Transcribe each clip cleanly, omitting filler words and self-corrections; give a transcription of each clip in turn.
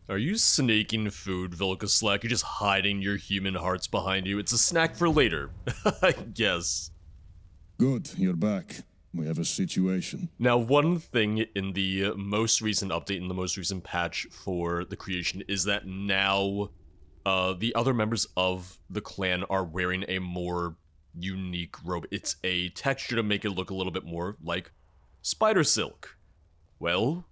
Are you sneaking food, Vilkaslack? You're just hiding your human hearts behind you. It's a snack for later, I guess. Good, you're back. We have a situation. Now, one thing in the most recent update, in the most recent patch for the creation, is that now the other members of the clan are wearing a more unique robe. It's a texture to make it look a little bit more like spider silk. Well,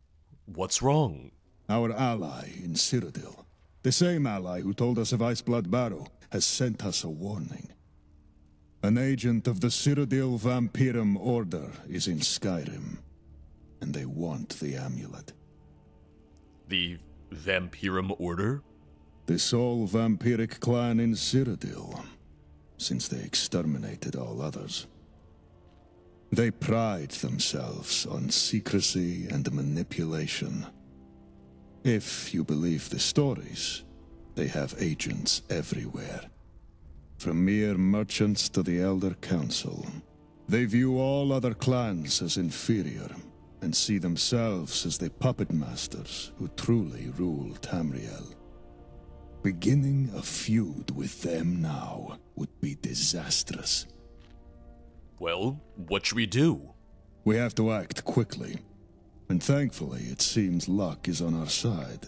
what's wrong? Our ally in Cyrodiil, the same ally who told us of Iceblood Barrow, has sent us a warning. An agent of the Cyrodiil Vampirum Order is in Skyrim, and they want the amulet. The Vampirum Order? The sole vampiric clan in Cyrodiil, since they exterminated all others. They pride themselves on secrecy and manipulation. If you believe the stories, they have agents everywhere. From mere merchants to the Elder Council. They view all other clans as inferior, and see themselves as the puppet masters who truly rule Tamriel. Beginning a feud with them now would be disastrous. Well, what should we do? We have to act quickly, and thankfully it seems luck is on our side.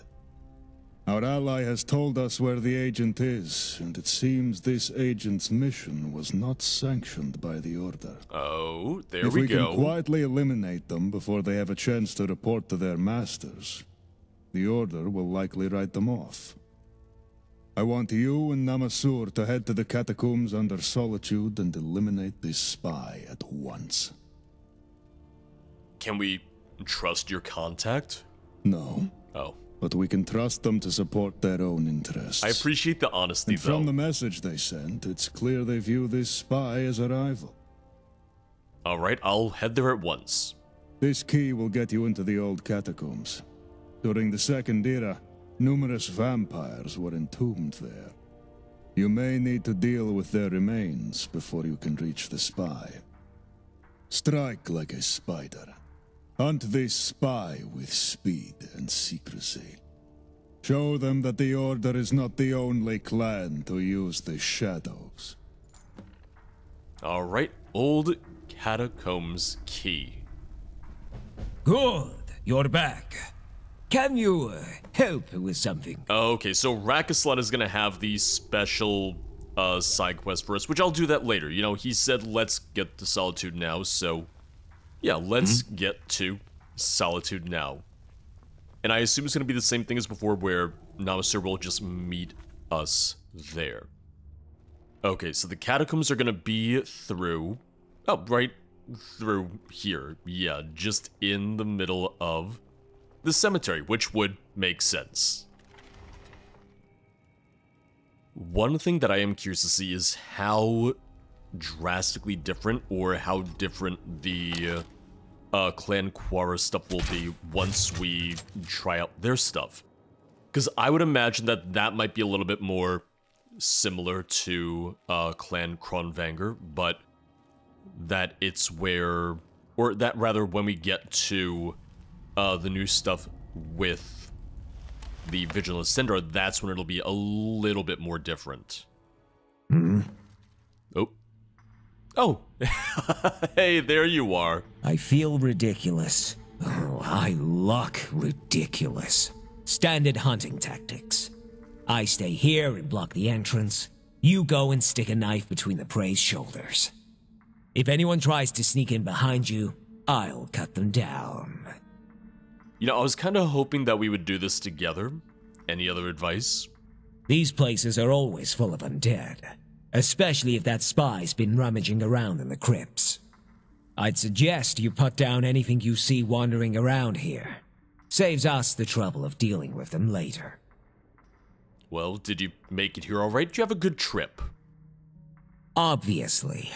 Our ally has told us where the agent is, and it seems this agent's mission was not sanctioned by the Order. Oh, there If we we go. can quietly eliminate them before they have a chance to report to their masters, the Order will likely write them off. I want you and Namasur to head to the catacombs under Solitude and eliminate this spy at once. Can we trust your contact? No. Oh. But we can trust them to support their own interests. I appreciate the honesty, And from though. the message they sent, it's clear they view this spy as a rival. Alright, I'll head there at once. This key will get you into the old catacombs. During the Second Era, numerous vampires were entombed there. You may need to deal with their remains before you can reach the spy. Strike like a spider. Hunt this spy with speed and secrecy. Show them that the Order is not the only clan to use the shadows. Alright, old catacombs key. Good, you're back. Can you help with something? Okay, so Rakislan is gonna have the special side quest for us, which I'll do that later. You know, he said let's get to Solitude now, so yeah, let's get to Solitude now. And I assume it's gonna be the same thing as before, where Namasur will just meet us there. Okay, so the catacombs are gonna be through... Oh, right through here. Yeah, just in the middle of the cemetery, which would make sense. One thing that I am curious to see is how drastically different, or how different the Clan Quara stuff will be once we try out their stuff. Because I would imagine that that might be a little bit more similar to Clan Kronvanger, but that it's where, or that rather when we get to the new stuff with the Vigilant Ascender, that's when it'll be a little bit more different. Oh. Oh! Hey, there you are. I feel ridiculous. Oh, I look ridiculous. Standard hunting tactics. I stay here and block the entrance. You go and stick a knife between the prey's shoulders. If anyone tries to sneak in behind you, I'll cut them down. You know, I was kind of hoping that we would do this together. Any other advice? These places are always full of undead, especially if that spy's been rummaging around in the crypts. I'd suggest you put down anything you see wandering around here. Saves us the trouble of dealing with them later. Well, did you make it here all right? Did you have a good trip? Obviously.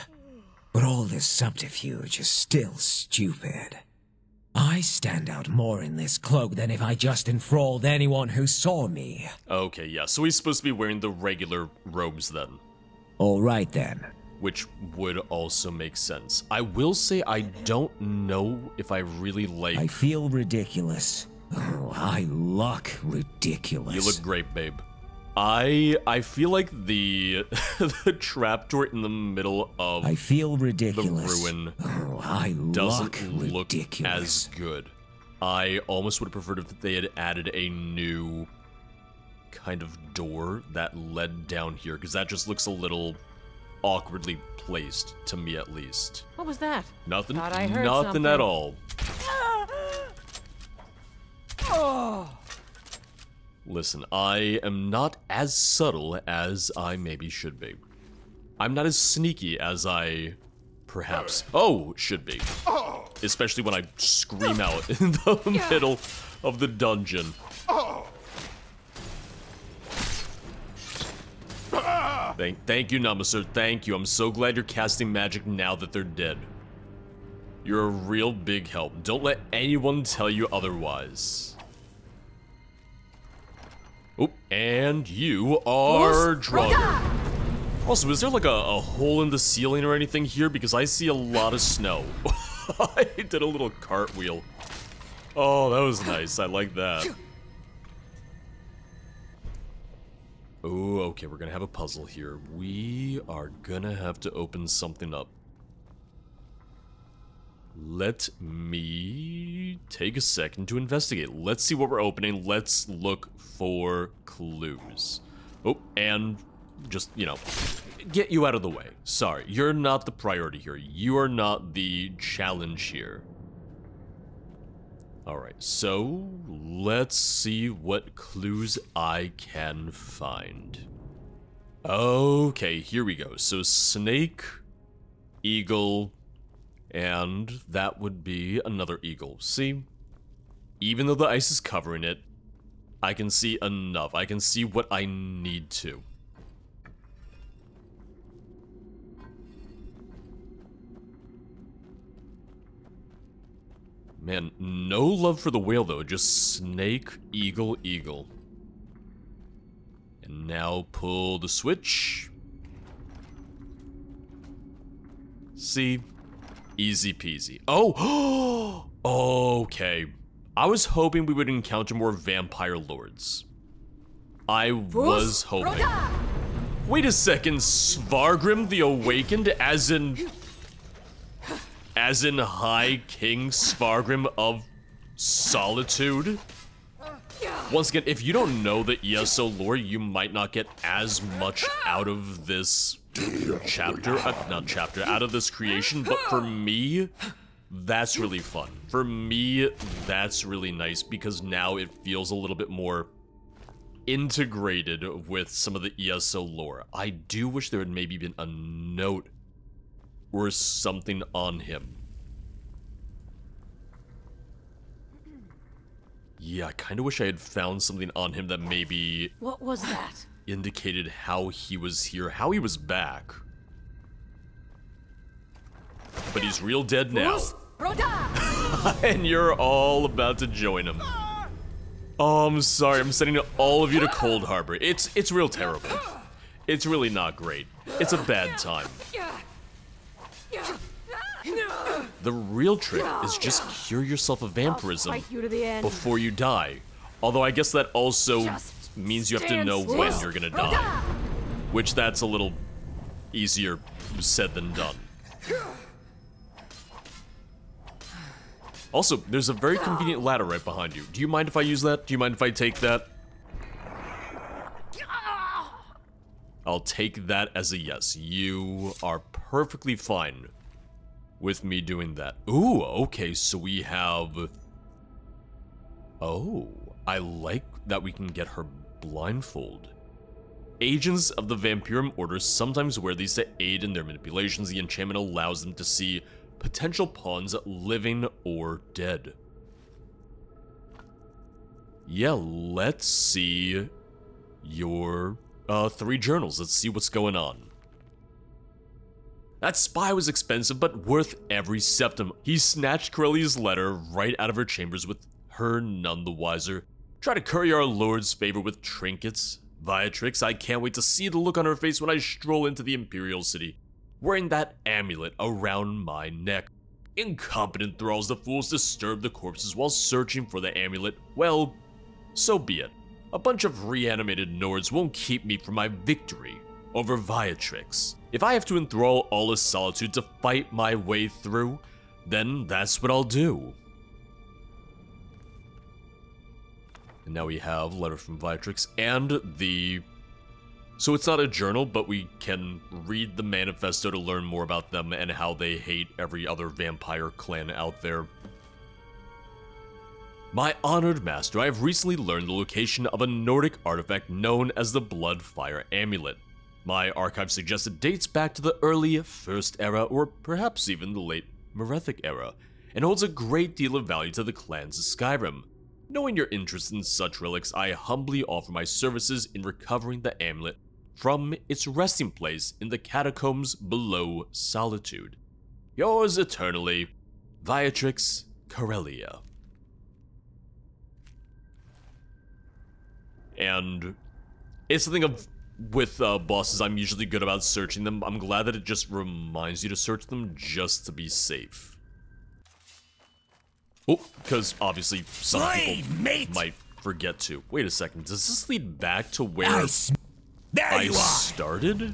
But all this subterfuge is still stupid. I stand out more in this cloak than if I just enthralled anyone who saw me. Okay, yeah, so he's supposed to be wearing the regular robes then. All right then. Which would also make sense. I will say I don't know if I really like... I feel ridiculous. Oh, I look ridiculous. You look great, babe. I feel like the the trapdoor in the middle of I feel ridiculous. the ruin Oh, I doesn't look ridiculous. as good. I almost would have preferred if they had added a new kind of door that led down here, because that just looks a little awkwardly placed, to me at least. What was that? Nothing. Thought I heard Nothing something. at all. Oh. Listen, I am not as subtle as I maybe should be. I'm not as sneaky as I perhaps should be. Especially when I scream out in the middle of the dungeon. Thank you, Namaser. Thank you. I'm so glad you're casting magic now that they're dead. You're a real big help. Don't let anyone tell you otherwise. Oh, and you are drunk. Also, is there like a hole in the ceiling or anything here? Because I see a lot of snow. I did a little cartwheel. Oh, that was nice. I like that. Oh, okay, we're gonna have a puzzle here. We are gonna have to open something up. Let me take a second to investigate. Let's see what we're opening. Let's look for clues. Oh, and just, you know, get you out of the way. Sorry, you're not the priority here. You are not the challenge here. Alright, so let's see what clues I can find. Okay, here we go. So snake, eagle, and that would be another eagle. See? Even though the ice is covering it, I can see enough. I can see what I need to. Man, no love for the whale though, just snake, eagle, eagle. And now pull the switch. See? Easy peasy. Oh! Okay. I was hoping we would encounter more vampire lords. I was hoping. Wait a second, Svargrim the Awakened, as in High King Svargrim of Solitude? Once again, if you don't know the ESO lore, you might not get as much out of this out of this creation, but for me, that's really fun. For me, that's really nice, because now it feels a little bit more integrated with some of the ESO lore. I do wish there had maybe been a note or something on him. Yeah, I kind of wish I had found something on him that maybe What was that? indicated how he was here, how he was back. But he's real dead now. And you're all about to join him. Oh, I'm sorry, I'm sending all of you to Cold Harbor. It's real terrible. It's really not great. It's a bad time. The real trick is just cure yourself of vampirism Fight you to the end. before you die. Although I guess that also Just means you have to stand know still. when you're gonna die. Which that's a little easier said than done. Also, there's a very convenient ladder right behind you. Do you mind if I use that? Do you mind if I take that? I'll take that as a yes. You are perfectly fine with me doing that. Ooh, okay, so we have... Oh, I like that we can get her blindfold. Agents of the Vampirum Order sometimes wear these to aid in their manipulations. The enchantment allows them to see potential pawns, living or dead. Yeah, let's see your 3 journals. Let's see what's going on. That spy was expensive, but worth every septim. He snatched Corellia's letter right out of her chambers, with her none the wiser. Try to curry our lord's favor with trinkets, Viatrix. I can't wait to see the look on her face when I stroll into the Imperial City, wearing that amulet around my neck. Incompetent thralls, the fools disturb the corpses while searching for the amulet. Well, so be it. A bunch of reanimated Nords won't keep me from my victory over Viatrix. If I have to enthrall all of Solitude to fight my way through, then that's what I'll do. And now we have Letter from Viatrix and the... So it's not a journal, but we can read the manifesto to learn more about them and how they hate every other vampire clan out there. My honored master, I have recently learned the location of a Nordic artifact known as the Bloodfire Amulet. My archive suggests it dates back to the early First Era, or perhaps even the late Merethic Era, and holds a great deal of value to the clans of Skyrim. Knowing your interest in such relics, I humbly offer my services in recovering the amulet from its resting place in the catacombs below Solitude. Yours eternally, Viatrix Corellia. And it's something of, with bosses, I'm usually good about searching them. I'm glad that it just reminds you to search them just to be safe. Oh, because obviously some people might forget to. Wait a second, does this lead back to where I started?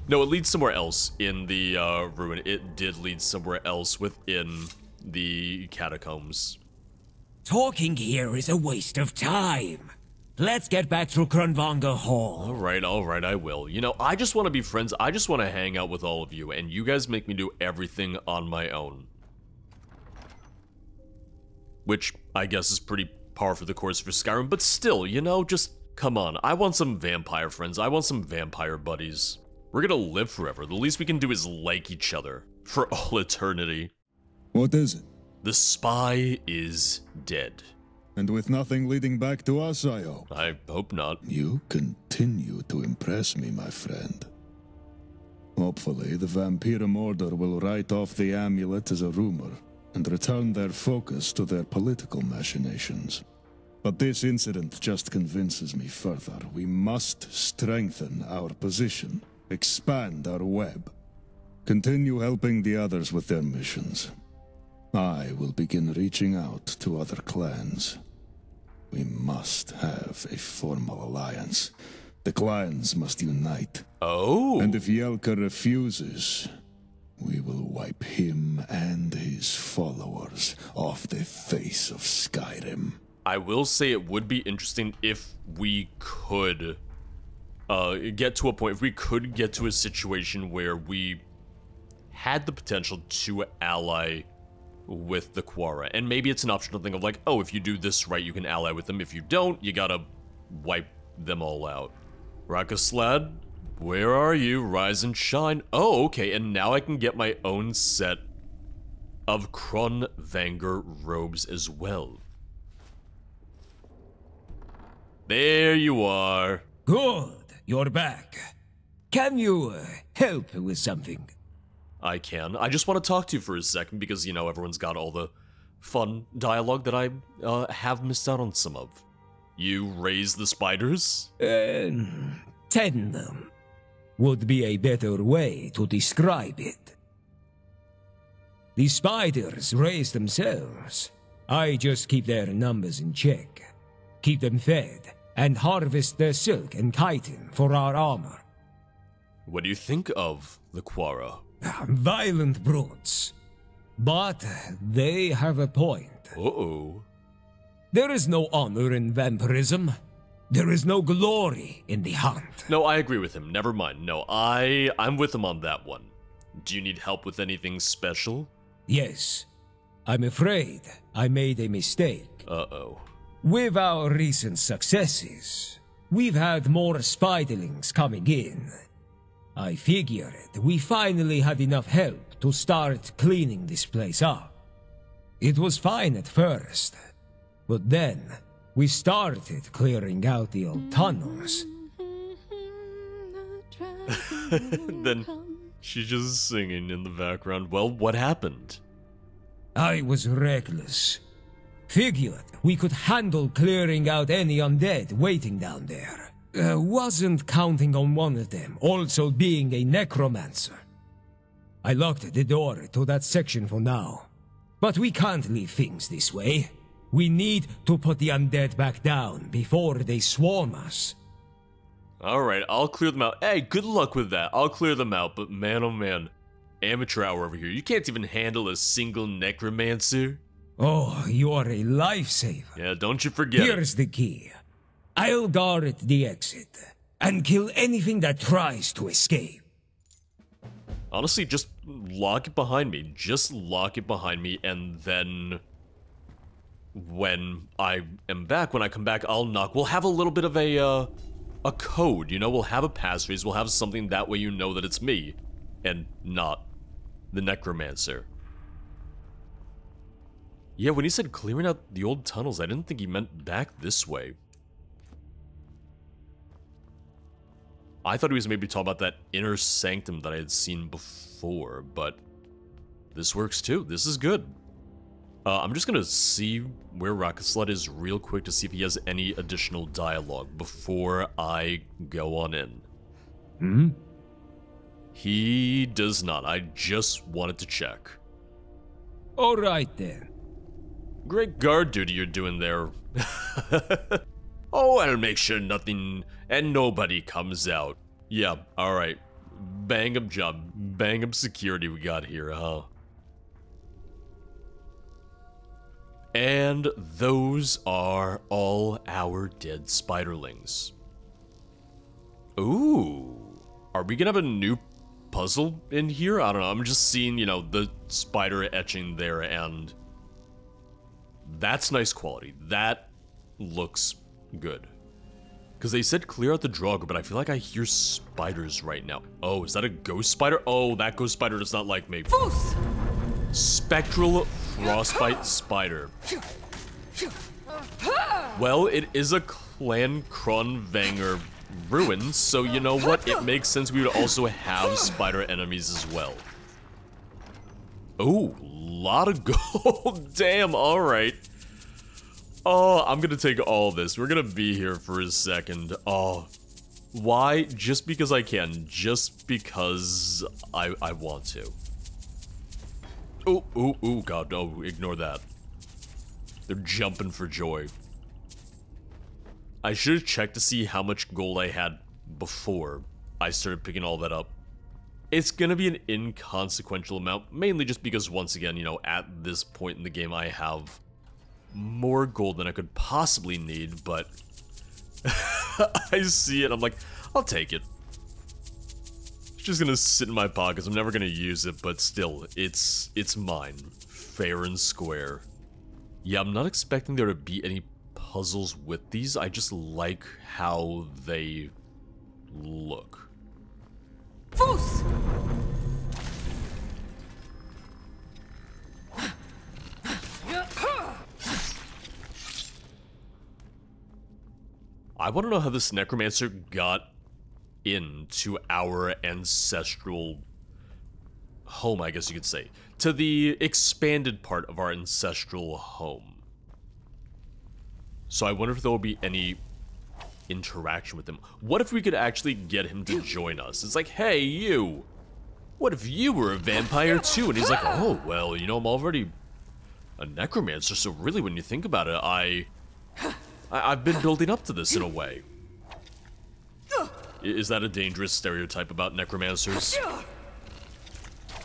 No, it leads somewhere else in the ruin. It did lead somewhere else within the catacombs. Talking here is a waste of time. Let's get back to Kronvanga Hall. Alright, I will. You know, I just want to be friends. I just want to hang out with all of you, and you guys make me do everything on my own. Which, I guess, is pretty par for the course for Skyrim, but still, you know, just come on. I want some vampire friends. I want some vampire buddies. We're gonna live forever. The least we can do is like each other for all eternity. What is it? The spy is dead. And with nothing leading back to us, I hope. I hope not. You continue to impress me, my friend. Hopefully, the Vampirum Order will write off the amulet as a rumor and return their focus to their political machinations. But this incident just convinces me further. We must strengthen our position, expand our web, continue helping the others with their missions. I will begin reaching out to other clans. We must have a formal alliance. The clans must unite. Oh. And if Yelka refuses, we will wipe him and his followers off the face of Skyrim. I will say it would be interesting if we could get to a point, if we could get to a situation where we had the potential to ally with the Quara. And maybe it's an optional thing of like, oh, if you do this right, you can ally with them. If you don't, you gotta wipe them all out. Rakaslad, where are you? Rise and shine. Oh, okay, and now I can get my own set of Kronvanger robes as well. There you are. Good, you're back. Can you help with something? I can. I just want to talk to you for a second because, you know, everyone's got all the fun dialogue that I have missed out on some of. You raise the spiders? Tend them would be a better way to describe it. The spiders raise themselves. I just keep their numbers in check, keep them fed, and harvest their silk and chitin for our armor. What do you think of the Quara? Violent brutes. But they have a point. Uh-oh. There is no honor in vampirism. There is no glory in the hunt. No, I agree with him. Never mind. No, I'm with him on that one. Do you need help with anything special? Yes. I'm afraid I made a mistake. Uh-oh. With our recent successes, we've had more spiderlings coming in. I figured we finally had enough help to start cleaning this place up. It was fine at first, but then we started clearing out the old tunnels. Then she's just singing in the background. Well, what happened? I was reckless. Figured we could handle clearing out any undead waiting down there. Wasn't counting on one of them also being a necromancer. I locked the door to that section for now, But we can't leave things this way. We need to put the undead back down before they swarm us. Alright, I'll clear them out. Hey, good luck with that. I'll clear them out, but man oh man. Amateur hour over here. You can't even handle a single necromancer. Oh, you are a lifesaver. Yeah, don't you forget it. Here's the key. I'll guard the exit and kill anything that tries to escape. Honestly, just lock it behind me. Just lock it behind me, and then when I am back, when I come back, I'll knock. We'll have a little bit of a code, you know? We'll have a passphrase. We'll have something that way you know that it's me and not the necromancer. Yeah, when he said clearing out the old tunnels, I didn't think he meant back this way. I thought he was maybe talking about that inner sanctum that I had seen before, but this works too. This is good. I'm just gonna see where Rocketsled is real quick to see if he has any additional dialogue before I go on in. Hmm? He does not. I just wanted to check. Alright then. Great guard duty you're doing there. Oh, I'll make sure nothing and nobody comes out. Yeah, alright. Bang up job. Bang up security we got here, huh? And those are all our dead spiderlings. Ooh. Are we gonna have a new puzzle in here? I don't know. I'm just seeing, you know, the spider etching there, and that's nice quality. That looks good. Because they said clear out the Draugr, but I feel like I hear spiders right now. Oh, is that a ghost spider? Oh, that ghost spider does not like me. Foos! Spectral frostbite spider. Well, it is a Clan Kronvanger ruin, so you know what? It makes sense we would also have spider enemies as well. Oh, lot of gold. Damn, alright. Oh, I'm gonna take all this. We're gonna be here for a second. Oh, why? Just because I can. Just because I want to. Oh, God, no, ignore that. They're jumping for joy. I should have checked to see how much gold I had before I started picking all that up. It's gonna be an inconsequential amount, mainly just because, once again, you know, at this point in the game, I have more gold than I could possibly need, but I see it, I'm like, I'll take it. It's just gonna sit in my pockets, I'm never gonna use it, but still, it's mine. Fair and square. Yeah, I'm not expecting there to be any puzzles with these, I just like how they look. Foos! I want to know how this necromancer got into our ancestral home, I guess you could say. To the expanded part of our ancestral home. So I wonder if there will be any interaction with him. What if we could actually get him to join us? It's like, hey, you! What if you were a vampire too? And he's like, oh, well, you know, I'm already a necromancer, so really when you think about it, I've been building up to this in a way. Is that a dangerous stereotype about necromancers?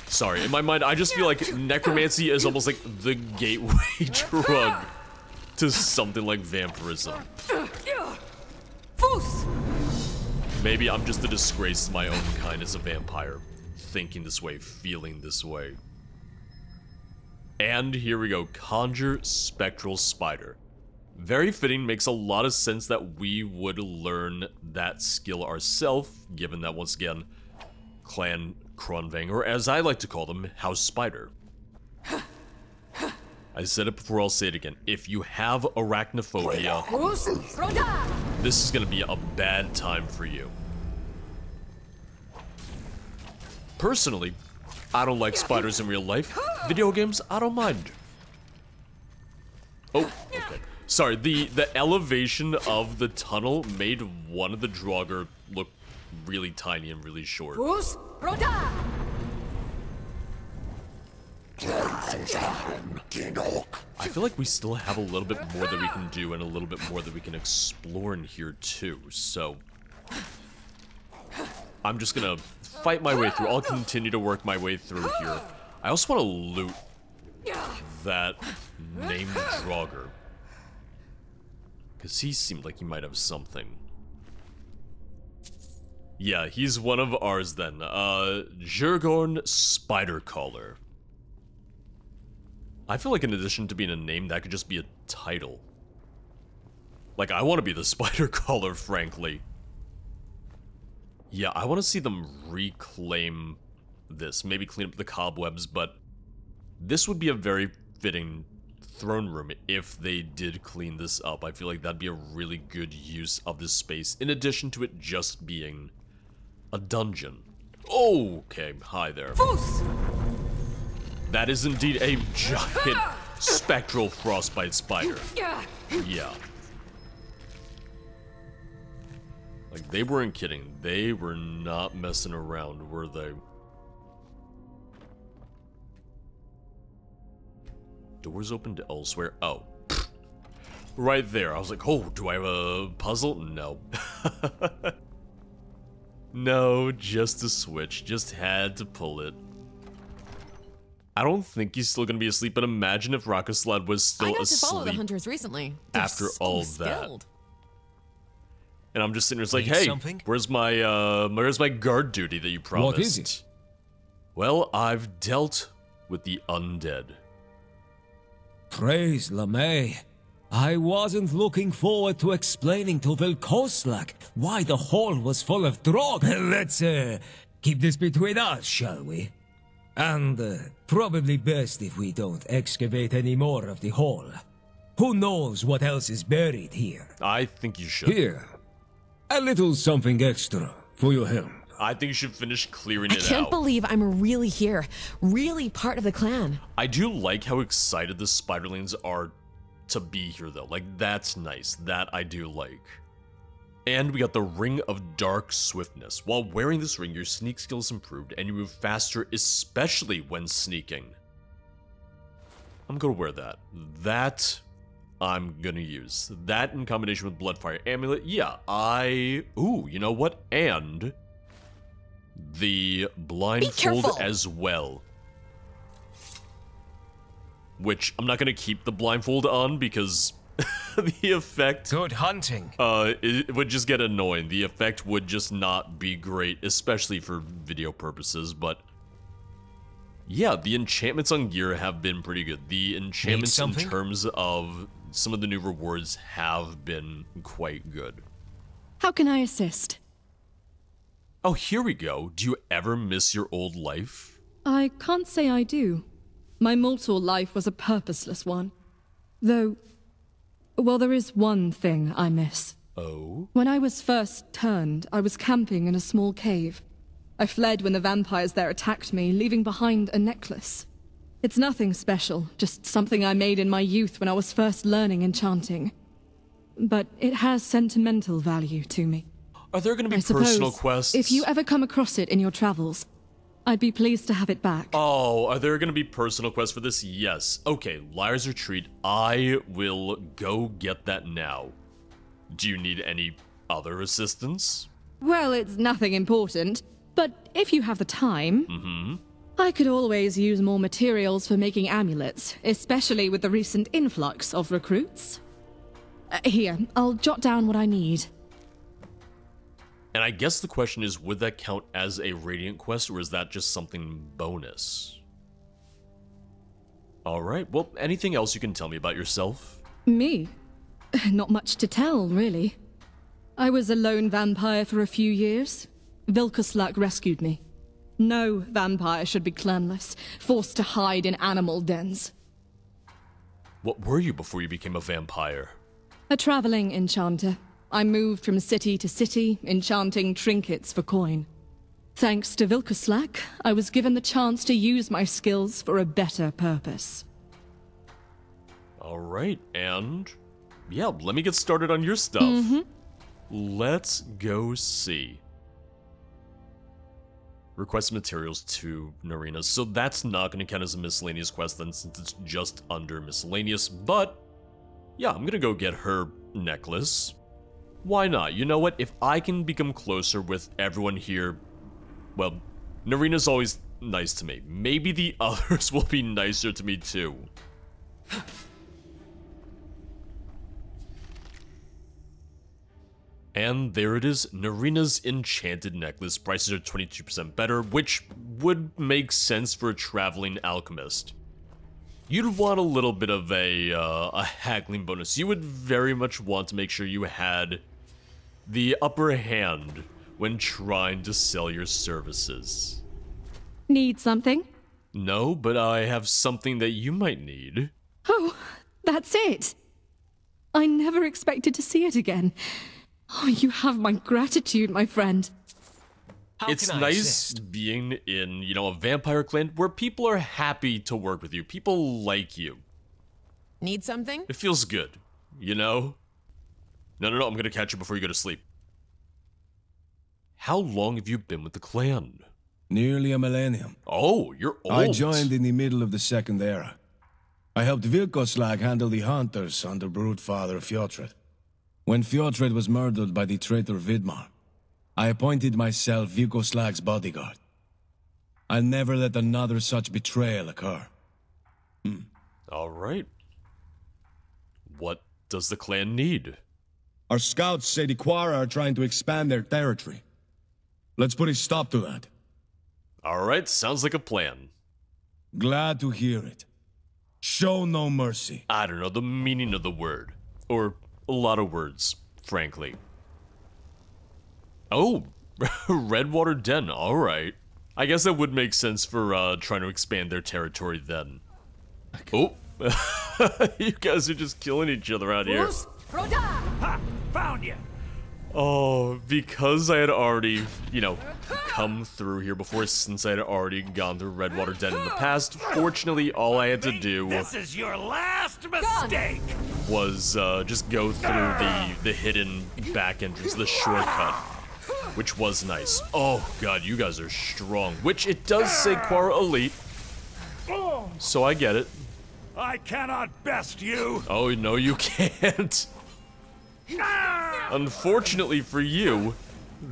Sorry, in my mind, I just feel like necromancy is almost like the gateway drug to something like vampirism. Maybe I'm just a disgrace to my own kind as a vampire, thinking this way, feeling this way. And here we go, Conjure Spectral Spider. Very fitting, makes a lot of sense that we would learn that skill ourselves, given that, once again, Clan Kronvanger, or as I like to call them, House Spider. I said it before, I'll say it again. If you have arachnophobia, this is gonna be a bad time for you. Personally, I don't like spiders in real life. Video games, I don't mind. Oh, okay. Sorry, the elevation of the tunnel made one of the Draugr look really tiny and really short. I feel like we still have a little bit more that we can do and a little bit more that we can explore in here too, so I'm just gonna fight my way through. I'll continue to work my way through here. I also want to loot that named Draugr, because he seemed like he might have something. Yeah, he's one of ours then. Jurgorn Spidercaller. I feel like in addition to being a name, that could just be a title. Like, I want to be the Spidercaller, frankly. Yeah, I want to see them reclaim this. Maybe clean up the cobwebs, but this would be a very fitting throne room if they did clean this up. I feel like that'd be a really good use of this space, in addition to it just being a dungeon. Okay, hi there. Fus! That is indeed a giant spectral frostbite spider. Yeah. Like, they weren't kidding. They were not messing around, were they? Doors open to elsewhere. Oh. Right there. I was like, oh, do I have a puzzle? No. No, just a switch. Just had to pull it. I don't think he's still gonna be asleep, but imagine if Rakoslad was still asleep. I got to follow the hunters recently. They're After so all skilled. that. And I'm just sitting there, it's like, Need hey, something? where's my guard duty that you promised? What is it? Well, I've dealt with the undead. Praise LeMay. I wasn't looking forward to explaining to Vilkoslak why the hall was full of drog. Let's keep this between us, shall we? And probably best if we don't excavate any more of the hall. Who knows what else is buried here? I think you should. Here, a little something extra for your help. I think you should finish clearing I it can't out. believe I'm really here. Really part of the clan. I do like how excited the Spiderlings are to be here, though. Like, that's nice. That I do like. And we got the Ring of Dark Swiftness. While wearing this ring, your sneak skills improved, and you move faster, especially when sneaking. I'm gonna wear that. That I'm gonna use. That in combination with Bloodfire Amulet. Yeah, ooh, you know what? And the blindfold as well. Which I'm not gonna keep the blindfold on because the effect, Good hunting. it would just get annoying. The effect would just not be great, especially for video purposes, but yeah, the enchantments on gear have been pretty good. The enchantments in terms of some of the new rewards have been quite good. How can I assist? Oh, here we go. Do you ever miss your old life? I can't say I do. My mortal life was a purposeless one. Though, well, there is one thing I miss. Oh? When I was first turned, I was camping in a small cave. I fled when the vampires there attacked me, leaving behind a necklace. It's nothing special, just something I made in my youth when I was first learning enchanting. But it has sentimental value to me. Are there going to be I personal suppose, quests? if you ever come across it in your travels, I'd be pleased to have it back. Oh, are there going to be personal quests for this? Yes. Okay, Liar's Retreat. I will go get that now. Do you need any other assistance? Well, it's nothing important, but if you have the time, I could always use more materials for making amulets, especially with the recent influx of recruits. Here, I'll jot down what I need. And I guess the question is, would that count as a Radiant quest, or is that just something bonus? Alright, well, anything else you can tell me about yourself? Me? Not much to tell, really. I was a lone vampire for a few years. Vilkoslak rescued me. No vampire should be clanless, forced to hide in animal dens. What were you before you became a vampire? A traveling enchanter. I moved from city to city, enchanting trinkets for coin. Thanks to Vilkoslak, I was given the chance to use my skills for a better purpose. Alright, and yeah, let me get started on your stuff. Let's go see. Request materials to Narina. So that's not going to count as a miscellaneous quest then, since it's just under miscellaneous. But yeah, I'm going to go get her necklace. Why not? You know what? If I can become closer with everyone here, well, Narina's always nice to me. Maybe the others will be nicer to me too. And there it is, Narina's enchanted necklace. Prices are 22% better, which would make sense for a traveling alchemist. You'd want a little bit of a haggling bonus. You would very much want to make sure you had the upper hand when trying to sell your services. Need something? No, but I have something that you might need. Oh, that's it. I never expected to see it again. Oh, you have my gratitude, my friend. It's nice being in, you know, a vampire clan where people are happy to work with you. People like you. Need something? It feels good, you know? No, I'm gonna catch you before you go to sleep. How long have you been with the clan? Nearly a millennium. Oh, you're old. I joined in the middle of the Second Era. I helped Vilkoslag handle the hunters under Broodfather Fjotred. When Fjotred was murdered by the traitor Vidmar, I appointed myself Vilkoslag's bodyguard. I'll never let another such betrayal occur. Alright. What does the clan need? Our scouts say the Quara are trying to expand their territory. Let's put a stop to that. Alright, sounds like a plan. Glad to hear it. Show no mercy. I don't know the meaning of the word. Or a lot of words, frankly. Oh, Redwater Den, alright. I guess that would make sense for trying to expand their territory then. Oh, you guys are just killing each other out here. Ha! Found you! Oh, because I had already, you know, come through here before, since I had already gone through Redwater Den in the past, fortunately all I had to do This is your last mistake! was just go through the hidden back entrance, the shortcut, which was nice. Oh god, you guys are strong, which it does say Quara Elite, so I get it. I cannot best you! Oh, no you can't. Unfortunately for you,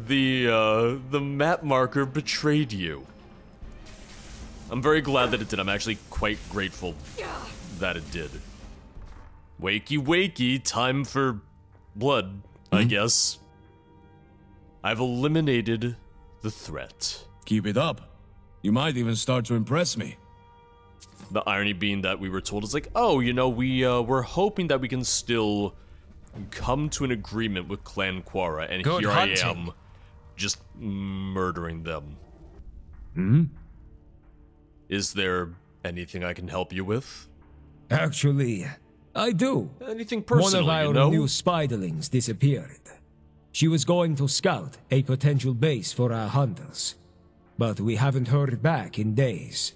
the map marker betrayed you. I'm very glad that it did. I'm actually quite grateful that it did. Wakey wakey, time for blood, I guess. I've eliminated the threat. Keep it up. You might even start to impress me. The irony being that we were told is like, oh, you know, we're hoping that we can still come to an agreement with Clan Quara, and Good here hunting. I am, just murdering them. Is there anything I can help you with? Actually, I do. Anything personal, One of you our know? new spiderlings disappeared. She was going to scout a potential base for our hunters, but we haven't heard back in days.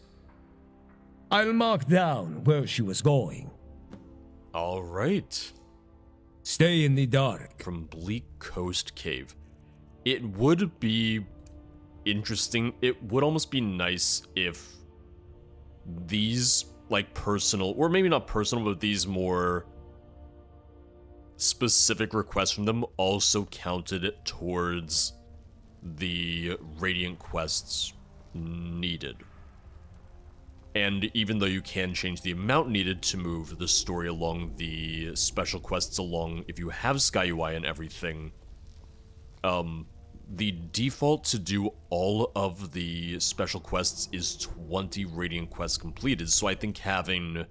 I'll mark down where she was going. All right. Stay in the dark. From Bleak Coast Cave. It would be interesting. It would almost be nice if these, like, personal, or maybe not personal, but these more specific requests from them also counted towards the Radiant quests needed. And even though you can change the amount needed to move the story along, the special quests along, if you have Sky UI and everything, the default to do all of the special quests is 20 Radiant quests completed. So I think having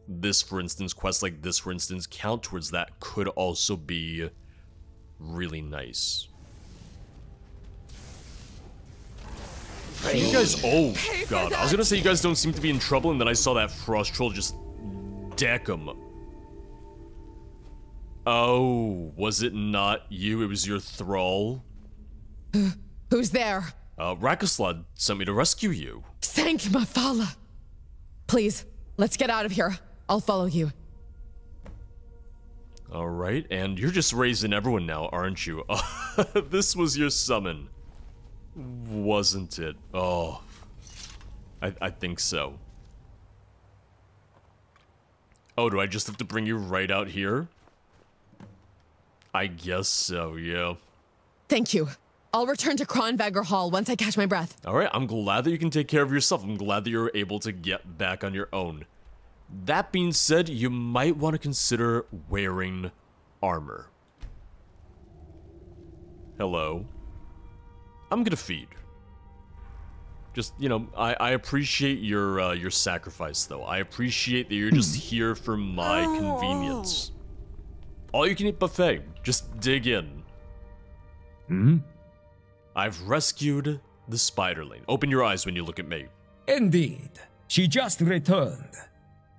this, for instance, quests like this, for instance, count towards that could also be really nice. You guys, oh god, I was gonna say you guys don't seem to be in trouble, and then I saw that frost troll just deck him. Oh, was it not you? It was your thrall? Who's there? Rakoslad sent me to rescue you. Thank you, Mafala. Please, let's get out of here. I'll follow you. Alright, and you're just raising everyone now, aren't you? This was your summon. Wasn't it? Oh. I think so. Oh, do I just have to bring you right out here? I guess so, yeah. Thank you. I'll return to Kronvagr Hall once I catch my breath. Alright, I'm glad that you can take care of yourself. I'm glad that you're able to get back on your own. That being said, you might want to consider wearing armor. Hello. I'm gonna feed. Just, you know, I appreciate your sacrifice, though. I appreciate that you're just here for my convenience. All you can eat buffet. Just dig in. I've rescued the spiderling. Open your eyes when you look at me. Indeed. She just returned.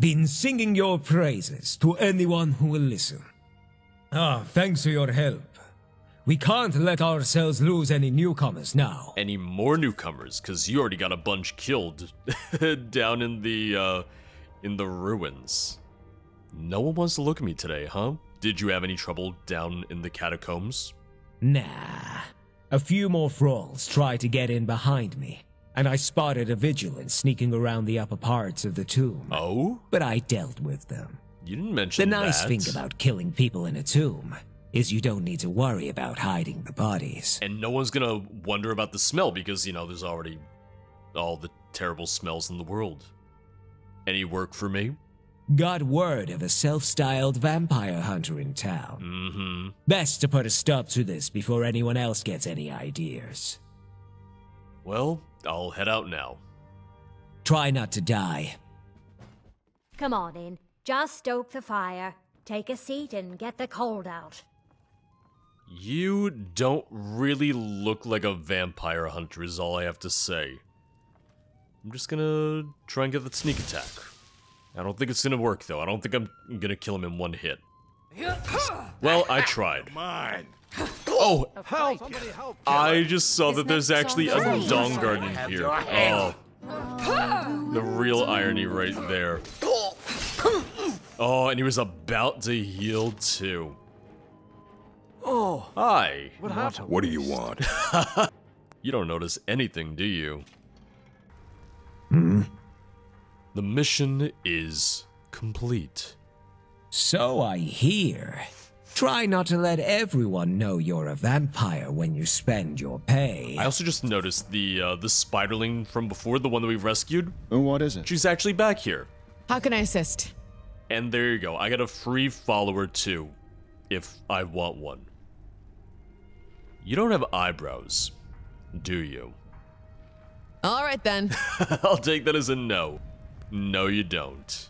Been singing your praises to anyone who will listen. Thanks for your help. We can't let ourselves lose any newcomers now. Any more newcomers, because you already got a bunch killed down in the ruins. No one wants to look at me today, huh? Did you have any trouble down in the catacombs? Nah. A few more thralls tried to get in behind me, and I spotted a vigilant sneaking around the upper parts of the tomb. Oh? But I dealt with them. You didn't mention that. The nice thing about killing people in a tomb is you don't need to worry about hiding the bodies. And no one's gonna wonder about the smell because, you know, there's already all the terrible smells in the world. Any work for me? Got word of a self-styled vampire hunter in town. Best to put a stop to this before anyone else gets any ideas. Well, I'll head out now. Try not to die. Come on in. Just stoke the fire. Take a seat and get the cold out. You don't really look like a vampire hunter is all I have to say. I'm just gonna try and get that sneak attack. I don't think it's gonna work though. I don't think I'm gonna kill him in one hit. Well, I tried. Mine. Oh, Help! I just saw that there's actually a Dawnguard in here. Oh. The real irony right there. Oh, and he was about to heal too. Oh, Hi. what happened? What do you want? You don't notice anything, do you? The mission is complete. So I hear. Try not to let everyone know you're a vampire when you spend your pay. I also just noticed the spiderling from before, the one that we rescued. What is it? She's actually back here. How can I assist? And there you go. I got a free follower too, if I want one. You don't have eyebrows, do you? All right then. I'll take that as a no. No, you don't.